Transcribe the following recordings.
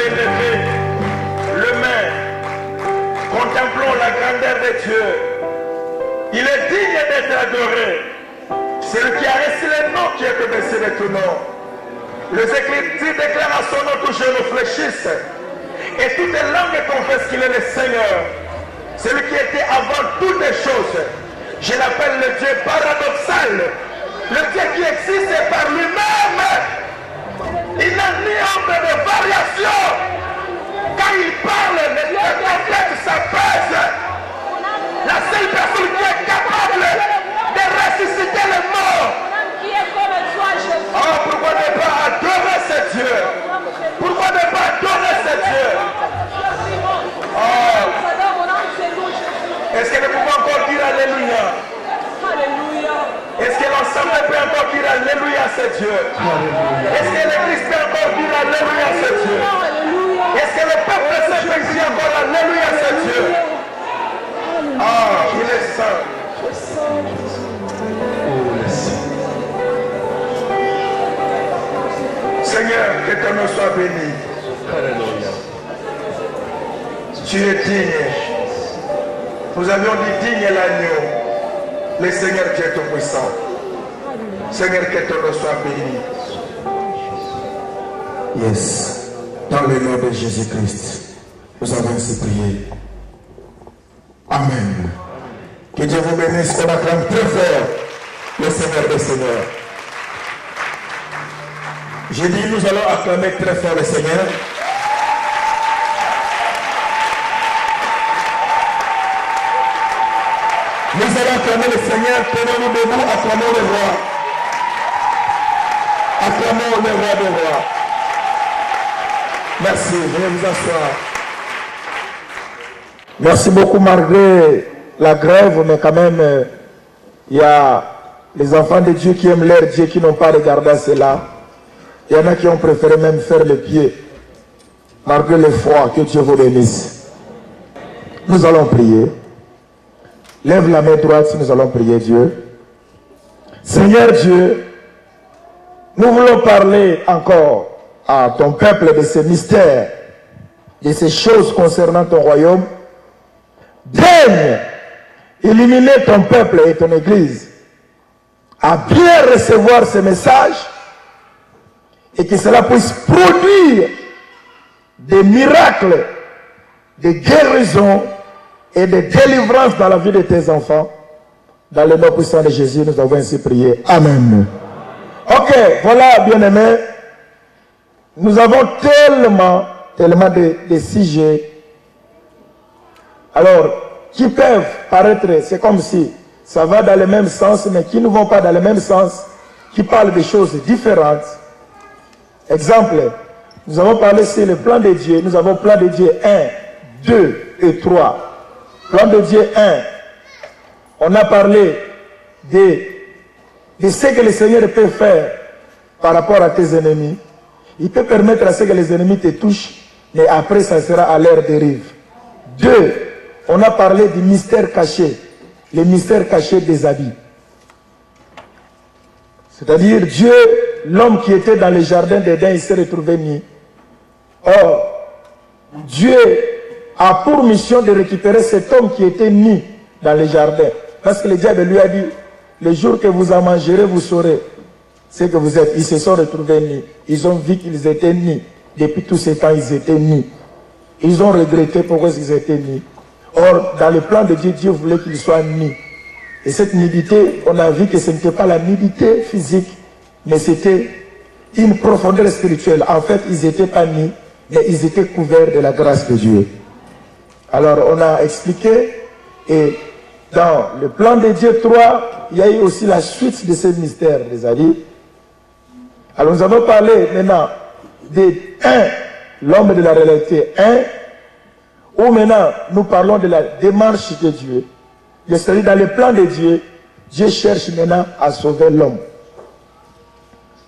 lever le main. Contemplons la grandeur de Dieu. Il est digne d'être adoré. C'est lui qui a reçu le nom qui est au-dessus de tout nom. Les Écritures déclarent à son nom que je nous fléchisse. Et toutes les langues confessent qu'il est le Seigneur. Celui qui était avant toutes les choses. Je l'appelle le Dieu paradoxal. Le Dieu qui existe par lui-même. Il n'a ni ombre de variation. Quand il parle, les complètes s'apaisent. La seule personne qui est capable de ressusciter les morts. Oh, pourquoi ne pas adorer ce Dieu? Pourquoi ne pas adorer ce Dieu? Oh. Est-ce que nous pouvons encore dire Alléluia? Est-ce que l'ensemble peut encore dire Alléluia à ce Dieu? Est-ce que l'Église peut encore dire Alléluia à ce Dieu? Est-ce que le peuple saint peut dire encore Alléluia à ce Dieu? Ah, il est saint. Seigneur, que ton nom soit béni. Tu es digne. Nous avions dit digne l'agneau. Le Seigneur Dieu Tout-Puissant. Seigneur, que ton nom soit béni. Yes. Dans le nom de Jésus-Christ, nous avons ainsi prié. Amen. Que Dieu vous bénisse. On acclame très fort le Seigneur des Seigneurs. J'ai dit, nous allons acclamer très fort le Seigneur. Nous allons acclamer le Seigneur. Tenons-nous debout, acclamons le roi. Acclamons le roi des rois. Merci, venez vous asseoir. Merci beaucoup malgré la grève, mais quand même, il y a les enfants de Dieu qui aiment leur Dieu, qui n'ont pas regardé à cela. Il y en a qui ont préféré même faire le pied, malgré le froid. Que Dieu vous bénisse. Nous allons prier. Lève la main droite si nous allons prier Dieu. Seigneur Dieu, nous voulons parler encore à ton peuple de ces mystères, de ces choses concernant ton royaume. Daigne illuminer ton peuple et ton église à bien recevoir ces messages et que cela puisse produire des miracles, des guérisons et des délivrances dans la vie de tes enfants. Dans le nom puissant de Jésus, nous avons ainsi prié. Amen. Ok, voilà, bien-aimés. Nous avons tellement de sujets. Alors, qui peuvent paraître, c'est comme si ça va dans le même sens, mais qui ne vont pas dans le même sens, qui parlent de choses différentes. Exemple, nous avons parlé sur le plan de Dieu. Nous avons plan de Dieu 1, 2 et 3. Plan de Dieu 1, on a parlé de ce que le Seigneur peut faire par rapport à tes ennemis. Il peut permettre à ce que les ennemis te touchent, mais après ça sera à leur dérive. 2, on a parlé du mystère caché, le mystère caché des habits. C'est-à-dire Dieu, l'homme qui était dans le jardin d'Éden, il s'est retrouvé nu. Or, Dieu a pour mission de récupérer cet homme qui était nu dans le jardin. Parce que le diable lui a dit, le jour que vous en mangerez, vous saurez ce que vous êtes. Ils se sont retrouvés nus. Ils ont vu qu'ils étaient nus. Depuis tout ce temps, ils étaient nus. Ils ont regretté pourquoi ils étaient nus. Or, dans le plan de Dieu, Dieu voulait qu'ils soient nus. Et cette nudité, on a vu que ce n'était pas la nudité physique, mais c'était une profondeur spirituelle. En fait, ils n'étaient pas nus, mais ils étaient couverts de la grâce de Dieu. Alors, on a expliqué, et dans le plan de Dieu 3, il y a eu aussi la suite de ce mystère, les amis. Alors, nous avons parlé maintenant de 1, l'homme de la réalité 1, où maintenant nous parlons de la démarche de Dieu. C'est-à-dire dans le plan de Dieu, Dieu cherche maintenant à sauver l'homme.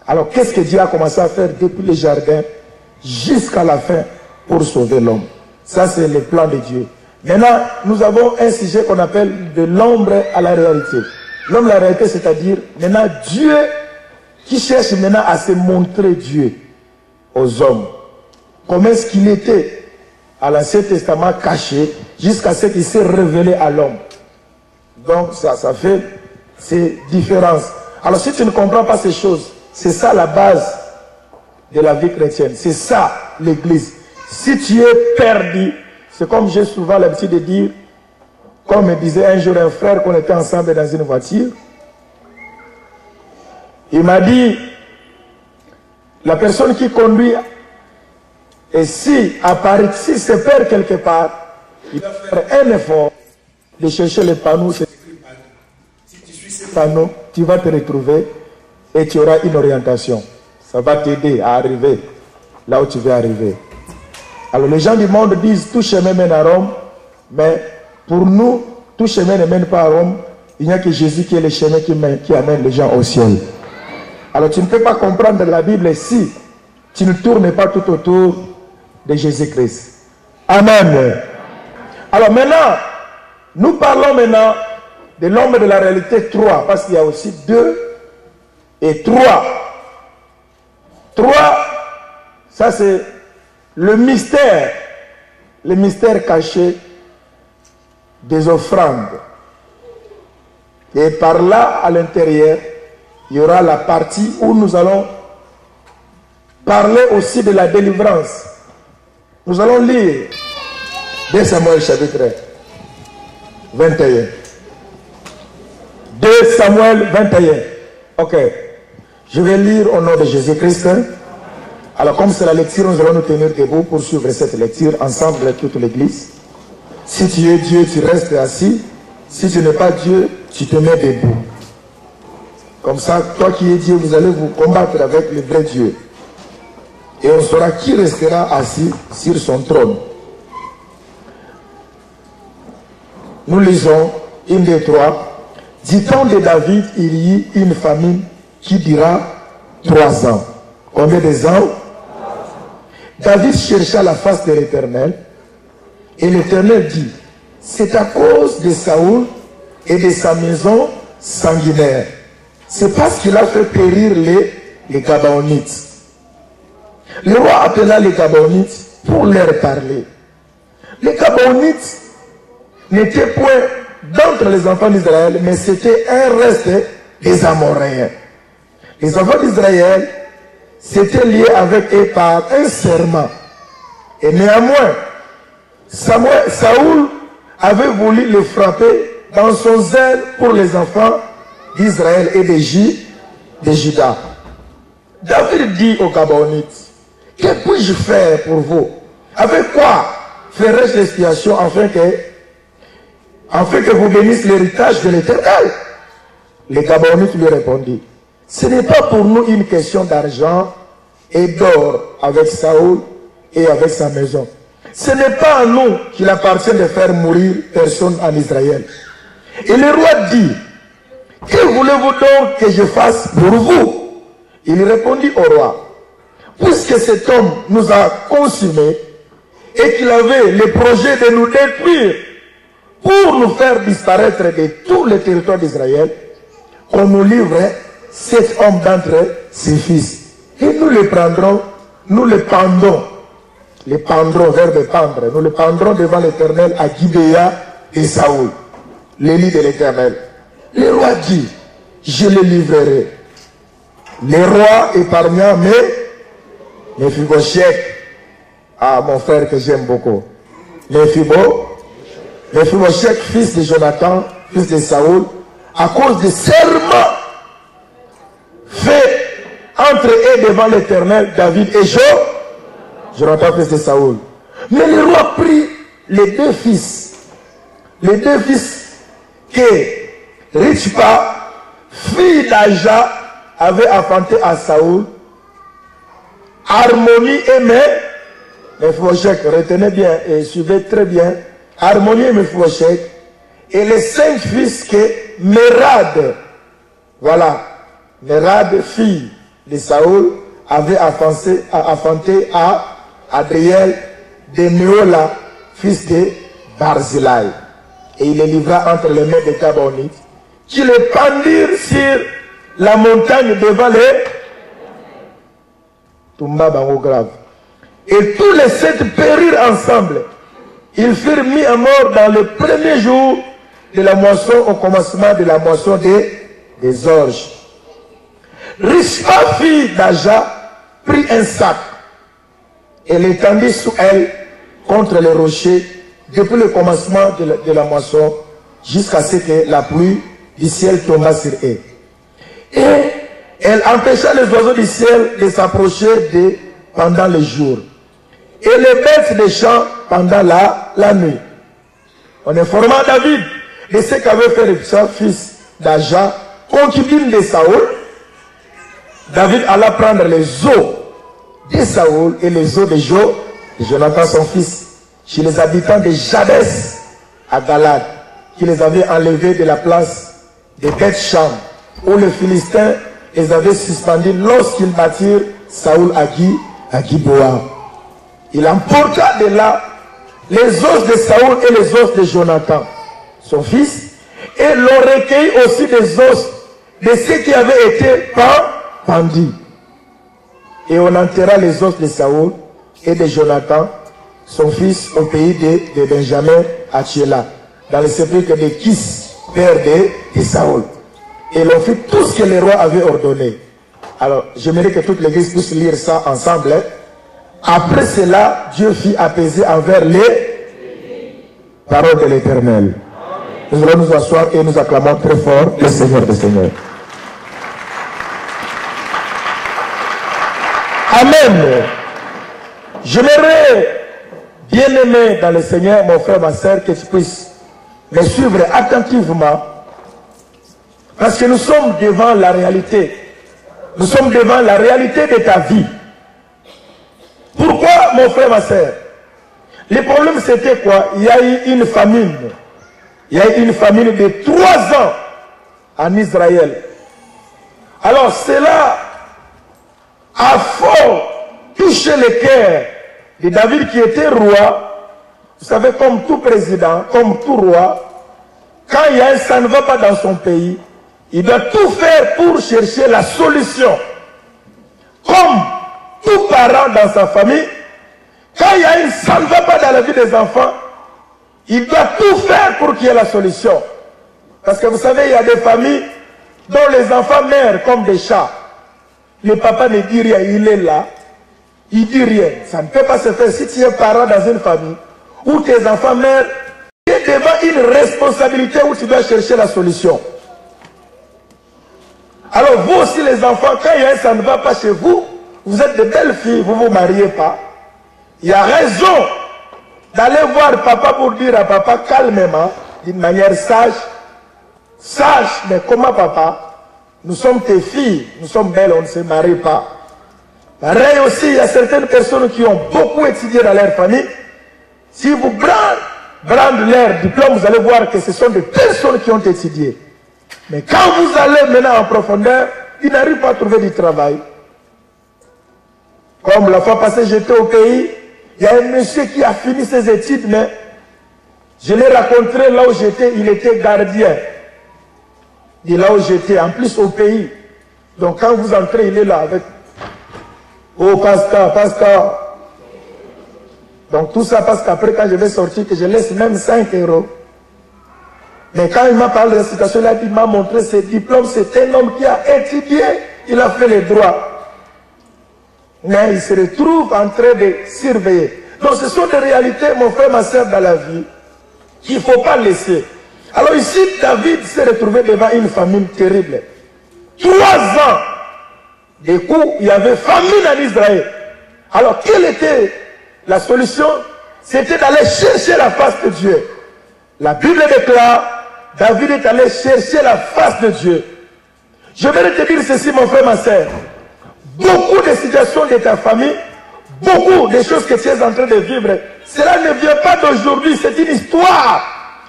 Alors, qu'est-ce que Dieu a commencé à faire depuis le jardin jusqu'à la fin pour sauver l'homme? Ça, c'est le plan de Dieu. Maintenant, nous avons un sujet qu'on appelle de l'ombre à la réalité. L'homme à la réalité, c'est-à-dire maintenant Dieu qui cherche maintenant à se montrer Dieu aux hommes. comment est-ce qu'il était à l'Ancien Testament caché jusqu'à ce qu'il s'est révélé à l'homme. Donc ça fait ces différences. Alors si tu ne comprends pas ces choses, c'est ça la base de la vie chrétienne. C'est ça l'église. Si tu es perdu, c'est comme j'ai souvent l'habitude de dire, comme me disait un jour un frère qu'on était ensemble dans une voiture, il m'a dit, la personne qui conduit, et si à Paris, s'il se perd quelque part, il va faire un effort de chercher les panneaux. Si tu suis ces panneaux, tu vas te retrouver et tu auras une orientation. Ça va t'aider à arriver là où tu veux arriver. Alors les gens du monde disent tout chemin mène à Rome, mais pour nous, tout chemin ne mène pas à Rome. Il n'y a que Jésus qui est le chemin qui amène les gens au ciel. Alors tu ne peux pas comprendre la Bible si tu ne tournes pas tout autour de Jésus-Christ. Amen. Alors maintenant, nous parlons maintenant de l'homme de la réalité 3, parce qu'il y a aussi 2 et 3. 3, ça c'est le mystère caché des offrandes. Et par là, à l'intérieur, il y aura la partie où nous allons parler aussi de la délivrance. Nous allons lire 2 Samuel chapitre 21. 2 Samuel 21. Ok. Je vais lire au nom de Jésus-Christ. Alors comme c'est la lecture, nous allons nous tenir debout pour suivre cette lecture ensemble avec toute l'église. Si tu es Dieu, tu restes assis. Si tu n'es pas Dieu, tu te mets debout. Comme ça, toi qui es Dieu, vous allez vous combattre avec le vrai Dieu. Et on saura qui restera assis sur son trône. Nous lisons 1, 2, 3. Du temps de David, il y eut une famine qui dura 3 ans. Combien de ans? David chercha la face de l'Éternel. Et l'Éternel dit, c'est à cause de Saoul et de sa maison sanguinaire. C'est parce qu'il a fait périr les Gabaonites. Le roi appela les Gabaonites pour leur parler. Les Gabaonites n'étaient point d'entre les enfants d'Israël, mais c'était un reste des Amoréens. Les enfants d'Israël s'étaient liés avec eux par un serment. Et néanmoins, Saoul avait voulu les frapper dans son zèle pour les enfants d'Israël et de Juda. David dit aux Gabaonites, que puis-je faire pour vous? Avec quoi ferai-je l'expiation afin que vous bénissiez l'héritage de l'Éternel? Les Gabaonites lui répondirent, ce n'est pas pour nous une question d'argent et d'or avec Saoul et avec sa maison. Ce n'est pas à nous qu'il appartient de faire mourir personne en Israël. Et le roi dit, que voulez-vous donc que je fasse pour vous? Il répondit au roi, puisque cet homme nous a consumés et qu'il avait le projet de nous détruire pour nous faire disparaître de tous les territoires d'Israël, qu'on nous livre 7 hommes d'entre ses fils. Et nous les prendrons, nous les pendrons. Les pendrons, verbe pendre, nous les pendrons devant l'Éternel à Gibéa et Saoul, l'élu de l'Éternel. Le roi dit, je les livrerai. Le roi épargna Méphibosheth, mon frère que j'aime beaucoup. Méphibosheth, fils de Jonathan, fils de Saoul, à cause des serments faits entre eux devant l'Éternel, David et Jonathan, fils de Saoul. Mais le roi prit les 2 fils que Richpa, fille d'Aja, avait enfanté à Saoul, Harmonie et Méphibosheth, retenez bien et suivez très bien, Harmonie et Méphibosheth, et les 5 fils que Mérad, voilà, Mérad, fille de Saoul, avait enfanté à Adriel de Méola, fils de Barzillai. Et il les livra entre les mains des Gabaonites, qui les pendirent sur la montagne devant les Toumba Bango grave. Et tous les 7 périrent ensemble. Ils furent mis à mort dans le premier jour de la moisson, au commencement de la moisson des orges. Rispa, fille d'Aja, prit un sac et l'étendit sous elle contre les rochers depuis le commencement de la moisson jusqu'à ce que la pluie du ciel tombât sur eux. Et elle empêcha les oiseaux du ciel de s'approcher pendant le jour et les bêtes des champs pendant la nuit. On informa David de ce qu'avait fait le fils d'Aja, concubine de Saoul. David alla prendre les os de Saoul et les os de Jonathan son fils, chez les habitants de Jabès à Galad, qui les avait enlevés de la place de Beth-Sham, où les Philistins les avaient suspendus lorsqu'ils battirent Saoul à Giboa. Il emporta de là les os de Saoul et les os de Jonathan, son fils, et l'on recueillit aussi des os de ceux qui avaient été pendus. Et on enterra les os de Saoul et de Jonathan, son fils, au pays de Benjamin à Tchéla, dans le sépulcre de Kis, père de Saoul. Et l'on fit tout ce que les rois avaient ordonné. Alors, j'aimerais que toute l'église puisse lire ça ensemble. Après cela, Dieu fit apaiser envers les paroles de l'Éternel. Nous allons nous asseoir et nous acclamons très fort le Seigneur des Seigneurs. Amen. J'aimerais, bien aimé dans le Seigneur, mon frère, ma soeur, que tu puisses me suivre attentivement, parce que nous sommes devant la réalité. Nous sommes devant la réalité de ta vie. Pourquoi, mon frère, ma soeur? Le problème, c'était quoi? Il y a eu une famine. Il y a eu une famine de 3 ans en Israël. Alors, cela a fort touché le cœur de David qui était roi. Vous savez, comme tout président, comme tout roi, quand il y a un ça ne va pas dans son pays, il doit tout faire pour chercher la solution. Comme tout parent dans sa famille, quand il y a une ça ne va pas dans la vie des enfants, il doit tout faire pour qu'il y ait la solution. Parce que vous savez, il y a des familles dont les enfants meurent comme des chats. Le papa ne dit rien, il est là, il dit rien. Ça ne peut pas se faire si tu es parent dans une famille où tes enfants meurent, tu es devant une responsabilité où tu dois chercher la solution. Alors vous aussi les enfants, quand il y a un ça ne va pas chez vous, vous êtes de belles filles, vous ne vous mariez pas. Il y a raison d'aller voir papa pour dire à papa calmement, d'une manière sage, mais comment papa? Nous sommes tes filles, nous sommes belles, on ne se marie pas. Pareil aussi, il y a certaines personnes qui ont beaucoup étudié dans leur famille. Si vous brandez leur diplôme, vous allez voir que ce sont des personnes qui ont étudié. Mais quand vous allez maintenant en profondeur, ils n'arrivent pas à trouver du travail. Comme la fois passée, j'étais au pays, il y a un monsieur qui a fini ses études, mais je l'ai rencontré là où j'étais, il était gardien. Et là où j'étais, en plus au pays. Donc quand vous entrez, il est là avec... Oh, pasteur. Donc tout ça parce qu'après, quand je vais sortir, que je laisse même 5 €. Mais quand il m'a parlé de la situation, là, il m'a montré ses diplômes. C'est un homme qui a étudié, il a fait les droits. Mais il se retrouve en train de surveiller. Donc ce sont des réalités, mon frère, ma soeur, dans la vie, qu'il ne faut pas laisser. Alors ici, David s'est retrouvé devant une famine terrible. 3 ans. Du coup, il y avait famine en Israël. Alors, quelle était la solution? C'était d'aller chercher la face de Dieu. La Bible déclare, David est allé chercher la face de Dieu. Je vais te dire ceci, mon frère, ma soeur. Beaucoup de situations de ta famille, beaucoup de choses que tu es en train de vivre, cela ne vient pas d'aujourd'hui, c'est une histoire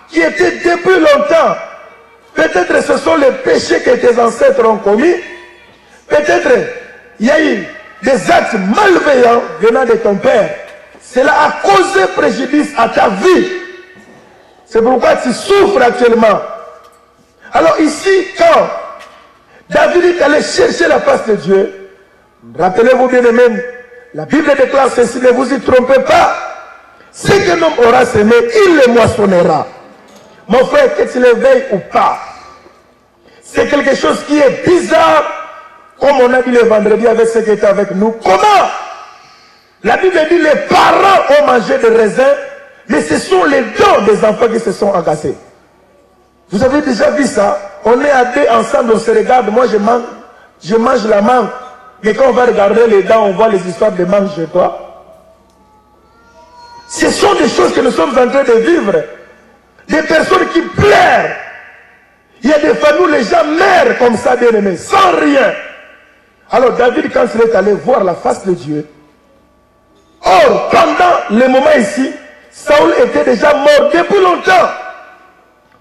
qui était depuis longtemps. Peut-être ce sont les péchés que tes ancêtres ont commis. Peut-être il y a eu des actes malveillants venant de ton père. Cela a causé préjudice à ta vie. C'est pourquoi tu souffres actuellement. Alors ici, quand David est allé chercher la face de Dieu, rappelez-vous bien même, la Bible déclare ceci, ne vous y trompez pas. Ce qu'un homme aura semé, il le moissonnera. Mon frère, que tu le veuilles ou pas, c'est quelque chose qui est bizarre, comme on a dit le vendredi avec ceux qui étaient avec nous. Comment? La Bible dit les parents ont mangé des raisins, mais ce sont les dons des enfants qui se sont agacés. Vous avez déjà vu ça? On est à deux ensemble, on se regarde. Moi, je mange la mangue. Mais quand on va regarder les dents, on voit les histoires de mangue chez toi. Ce sont des choses que nous sommes en train de vivre. Des personnes qui pleurent. Il y a des familles où les gens meurent comme ça, bien aimés, sans rien. Alors David, quand il est allé voir la face de Dieu, or, pendant le moment ici, Saül était déjà mort depuis longtemps.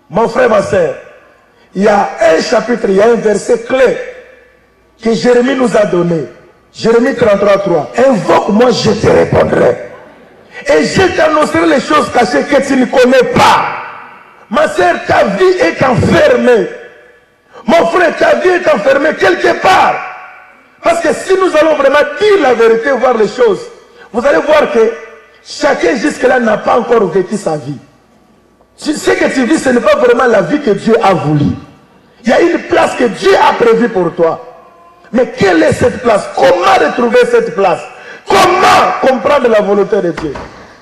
Mon frère, ma soeur, il y a un chapitre, il y a un verset clé que Jérémie nous a donné. Jérémie 33:3. Invoque-moi, je te répondrai. Et je t'annoncerai les choses cachées que tu ne connais pas. Ma soeur, ta vie est enfermée. Mon frère, ta vie est enfermée quelque part. Parce que si nous allons vraiment dire la vérité, voir les choses, vous allez voir que chacun jusque-là n'a pas encore vécu sa vie. Ce que tu vis, ce n'est pas vraiment la vie que Dieu a voulu. Il y a une place que Dieu a prévue pour toi. Mais quelle est cette place? Comment retrouver cette place? Comment comprendre la volonté de Dieu?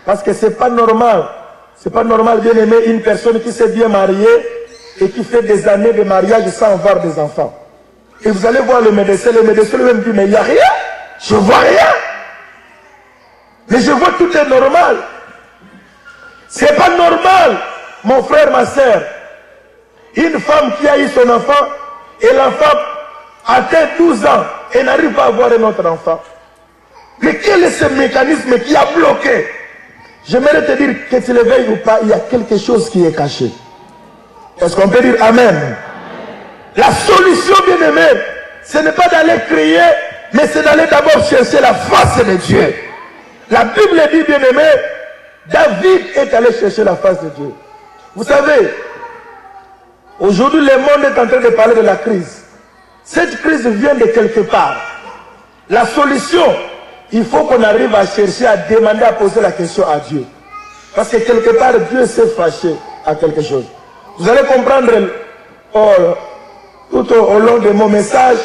Parce que ce n'est pas normal. Ce n'est pas normal, bien aimé, une personne qui s'est bien mariée et qui fait des années de mariage sans avoir des enfants. Et vous allez voir le médecin lui-même dit, mais il n'y a rien. Je ne vois rien. Mais je vois tout est normal. Ce n'est pas normal, mon frère, ma soeur. Une femme qui a eu son enfant et l'enfant atteint 12 ans et n'arrive pas à avoir un autre enfant. Mais quel est ce mécanisme qui a bloqué? J'aimerais te dire que tu le veuilles ou pas, il y a quelque chose qui est caché. Est-ce qu'on peut dire Amen? La solution, bien aimé, ce n'est pas d'aller crier, mais c'est d'aller d'abord chercher la face de Dieu. La Bible dit, bien aimé, David est allé chercher la face de Dieu. Vous savez, aujourd'hui le monde est en train de parler de la crise. Cette crise vient de quelque part. La solution, il faut qu'on arrive à chercher, à demander, à poser la question à Dieu. Parce que quelque part, Dieu s'est fâché à quelque chose. Vous allez comprendre tout au long de mon message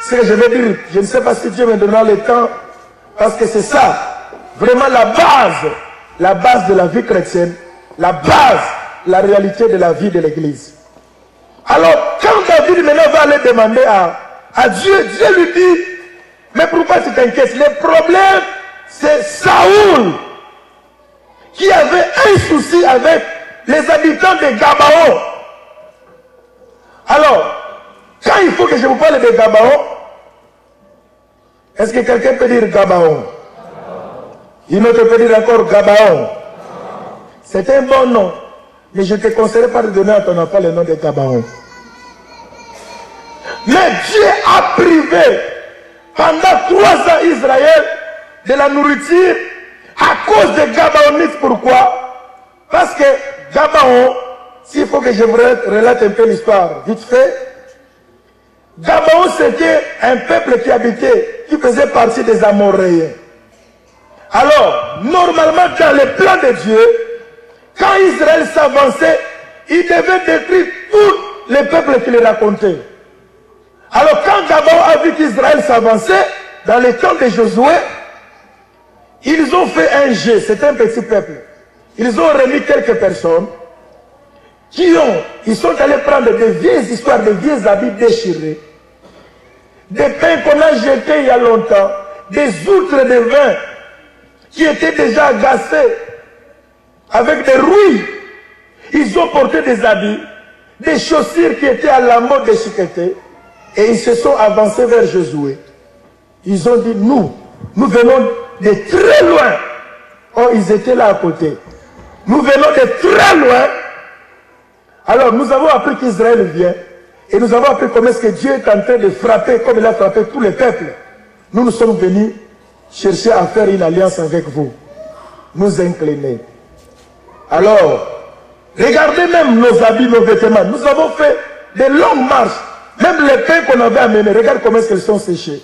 ce que je vais dire. Je ne sais pas si Dieu me donnera le temps, parce que c'est ça, vraiment la base de la vie chrétienne, la base, la réalité de la vie de l'Église. Alors, quand David maintenant va aller demander à Dieu, Dieu lui dit, mais pourquoi tu t'inquiètes? Le problème, c'est Saül, qui avait un souci avec les habitants de Gabaon. Alors, quand il faut que je vous parle de Gabaon, est-ce que quelqu'un peut dire Gabaon? Une autre peut dire encore Gabaon. C'est un bon nom, mais je ne te conseillerais pas de donner à ton enfant le nom de Gabaon. Mais Dieu a privé pendant 3 ans Israël de la nourriture à cause des Gabaonites. Pourquoi? Parce que Gabaon, s'il faut que je vous relate un peu l'histoire vite fait, Gabaon c'était un peuple qui habitait, qui faisait partie des Amoréens. Alors, normalement dans le plan de Dieu, quand Israël s'avançait, il devait détruire tous les peuples qui les racontaient. Alors quand Gabaon a vu qu'Israël s'avançait, dans le temps de Josué, ils ont fait un jet, c'est un petit peuple. Ils ont remis quelques personnes ils sont allés prendre des vieilles histoires, des vieux habits déchirés, des pains qu'on a jetés il y a longtemps, des outres de vin qui étaient déjà agacés, avec des rouilles. Ils ont porté des habits, des chaussures qui étaient à la mode déchiquetées, et ils se sont avancés vers Josué. Ils ont dit, nous venons de très loin. Oh, ils étaient là à côté. Nous venons de très loin. Alors, nous avons appris qu'Israël vient. Et nous avons appris comment est-ce que Dieu est en train de frapper, comme il a frappé tous les peuples. Nous sommes venus chercher à faire une alliance avec vous. Nous incliner. Alors, regardez même nos habits, nos vêtements. Nous avons fait de longues marches. Même les pains qu'on avait amenés, regarde comment est-ce qu'ils sont séchés.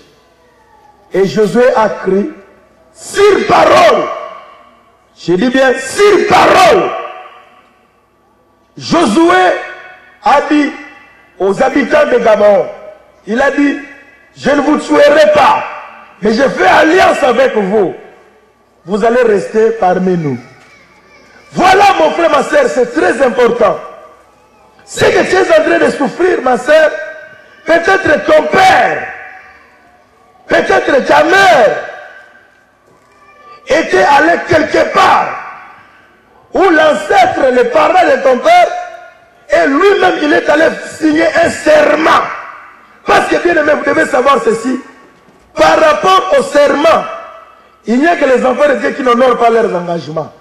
Et Josué a crié sur parole, je dis bien sur parole, Josué a dit aux habitants de Gabon, il a dit, je ne vous tuerai pas, mais je fais alliance avec vous. Vous allez rester parmi nous. Voilà mon frère, ma soeur, c'est très important. Ce que tu es en train de souffrir, ma soeur, peut-être ton père, peut-être ta mère, était allé quelque part, où l'ancêtre, les parents de ton père, et lui-même, il est allé signer un serment. Parce que, bien aimé, vous devez savoir ceci. Par rapport au serment, il n'y a que les enfants de Dieu qui n'honorent pas leurs engagements.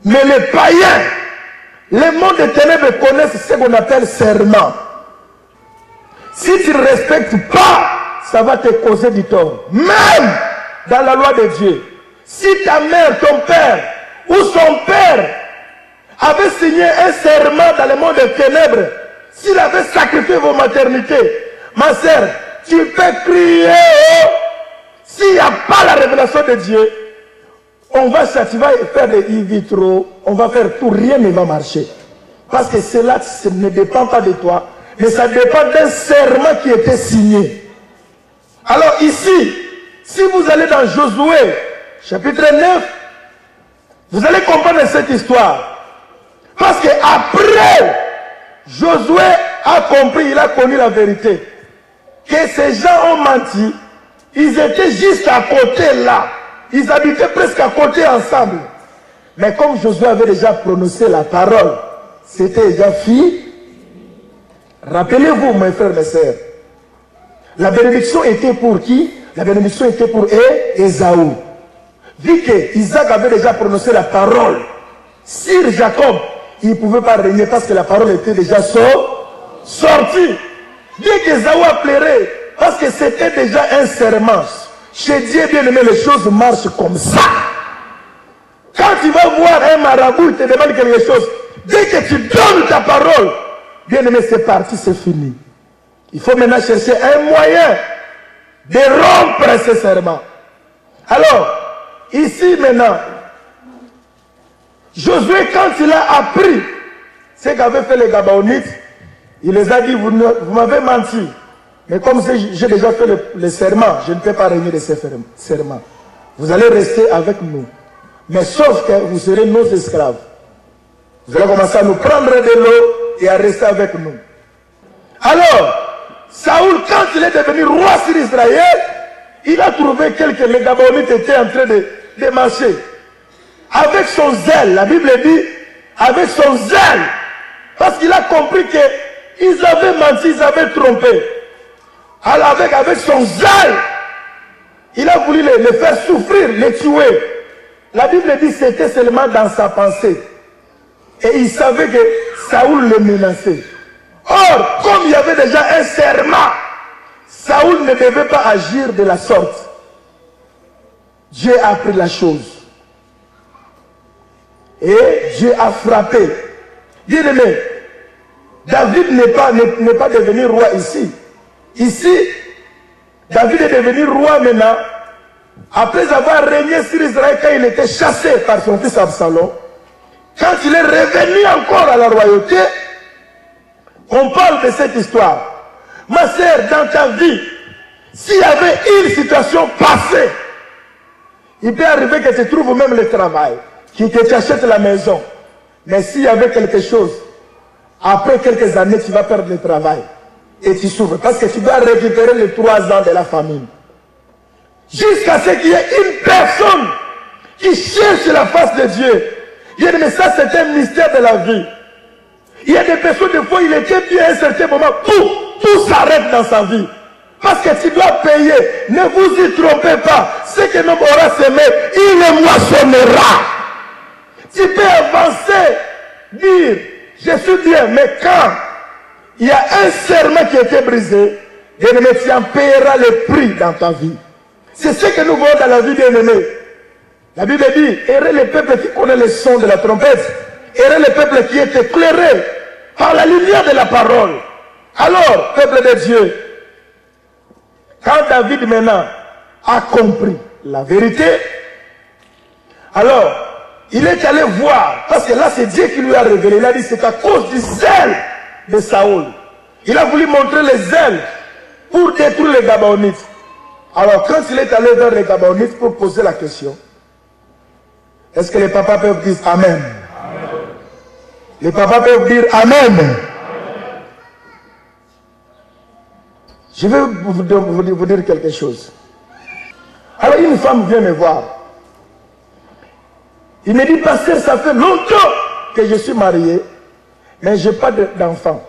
Mais les païens, les mondes des ténèbres connaissent ce qu'on appelle serment. Si tu ne respectes pas, ça va te causer du tort. Même dans la loi de Dieu. Si ta mère, ton père ou son père avait signé un serment dans le monde des ténèbres, s'il avait sacrifié vos maternités, ma sœur, tu peux crier. S'il n'y a pas la révélation de Dieu, on va tu vas faire des in vitro, on va faire tout, rien ne va marcher. Parce que cela ne dépend pas de toi, mais ça dépend d'un serment qui était signé. Alors ici, si vous allez dans Josué, chapitre 9, vous allez comprendre cette histoire. Parce que après, Josué a compris, il a connu la vérité. Que ces gens ont menti, ils étaient juste à côté là. Ils habitaient presque à côté ensemble. Mais comme Josué avait déjà prononcé la parole, c'était déjà fini. Rappelez-vous, mes frères et mes sœurs, la bénédiction était pour qui? La bénédiction était pour Ésaü. Vu que Isaac avait déjà prononcé la parole sur Jacob, il ne pouvait pas régner parce que la parole était déjà sortie. Dès qu'Ésaü a pleuré, parce que c'était déjà un serment. Chez Dieu, bien aimé, les choses marchent comme ça. Quand tu vas voir un marabout, il te demande quelque chose. Dès que tu donnes ta parole, bien aimé, c'est parti, c'est fini. Il faut maintenant chercher un moyen de rompre ce serment. Alors, ici maintenant, Josué, quand il a appris ce qu'avaient fait les Gabaonites, il les a dit, vous m'avez menti. Mais comme j'ai déjà fait le serment, je ne peux pas régner de ce serment. Vous allez rester avec nous. Mais sauf que vous serez nos esclaves. Vous allez commencer à nous prendre de l'eau et à rester avec nous. Alors, Saoul, quand il est devenu roi sur Israël, il a trouvé les Gabaonites étaient en train de marcher. Avec son zèle, la Bible dit, avec son zèle, parce qu'il a compris qu'ils avaient menti, ils avaient trompé. Alors avec son zèle, il a voulu les faire souffrir, les tuer. La Bible dit que c'était seulement dans sa pensée. Et il savait que Saoul le menaçait. Or, comme il y avait déjà un serment, Saoul ne devait pas agir de la sorte. Dieu a appris la chose. Et Dieu a frappé. Bien aimé, David n'est pas devenu roi ici. Ici, David est devenu roi maintenant. Après avoir régné sur Israël quand il était chassé par son fils Absalom. Quand il est revenu encore à la royauté, on parle de cette histoire. Ma sœur, dans ta vie, s'il y avait une situation passée, il peut arriver que tu trouves même le travail, qu'il t'achète la maison. Mais s'il y avait quelque chose, après quelques années, tu vas perdre le travail. Et tu souffres parce que tu dois récupérer les 3 ans de la famine. Jusqu'à ce qu'il y ait une personne qui cherche la face de Dieu. Mais ça, c'est un mystère de la vie. Il y a des personnes, des fois, il était bien à un certain moment, tout s'arrête dans sa vie. Parce que tu dois payer. Ne vous y trompez pas. Ce que l'homme aura semé, il le moissonnera. Tu peux avancer, dire, je suis bien, mais quand il y a un serment qui a été brisé, bien-aimé, tu en paieras le prix dans ta vie. C'est ce que nous voyons dans la vie, bien-aimé. La Bible dit, errez le peuple qui connaît le son de la trompette. Errez le peuple qui est éclairé par la lumière de la parole. Alors, peuple de Dieu, quand David maintenant a compris la vérité. Alors, il est allé voir, parce que là c'est Dieu qui lui a révélé. Il a dit c'est à cause du zèle de Saoul. Il a voulu montrer les zèles pour détruire les Gabaonites. Alors quand il est allé vers les Gabaonites pour poser la question, est-ce que les papas peuvent dire Amen? Amen. Les papas peuvent dire Amen. Amen. Je vais vous dire quelque chose. Alors une femme vient me voir. Il me dit, pasteur, ça fait longtemps que je suis marié, mais je n'ai pas d'enfant.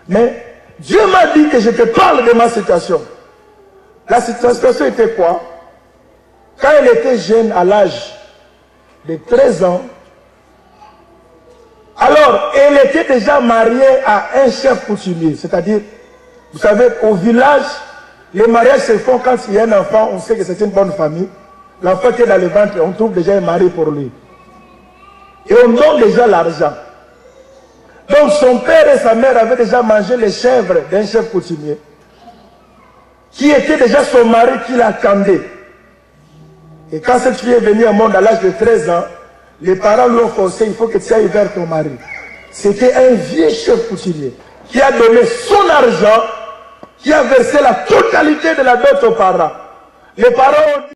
Mais Dieu m'a dit que je te parle de ma situation. La situation était quoi? Quand elle était jeune, à l'âge de 13 ans, alors elle était déjà mariée à un chef coutumier. C'est-à-dire, vous savez, au village, les mariages se font quand il y a un enfant, on sait que c'est une bonne famille. L'enfant qui est dans le ventre, on trouve déjà un mari pour lui. Et on donne déjà l'argent. Donc son père et sa mère avaient déjà mangé les chèvres d'un chef coutumier, qui était déjà son mari qui l'attendait. Et quand cette fille est venue au monde à l'âge de 13 ans, les parents lui ont forcé, il faut que tu ailles vers ton mari. C'était un vieux chef coutumier qui a donné son argent, qui a versé la totalité de la dot aux parents. Les parents ont dit,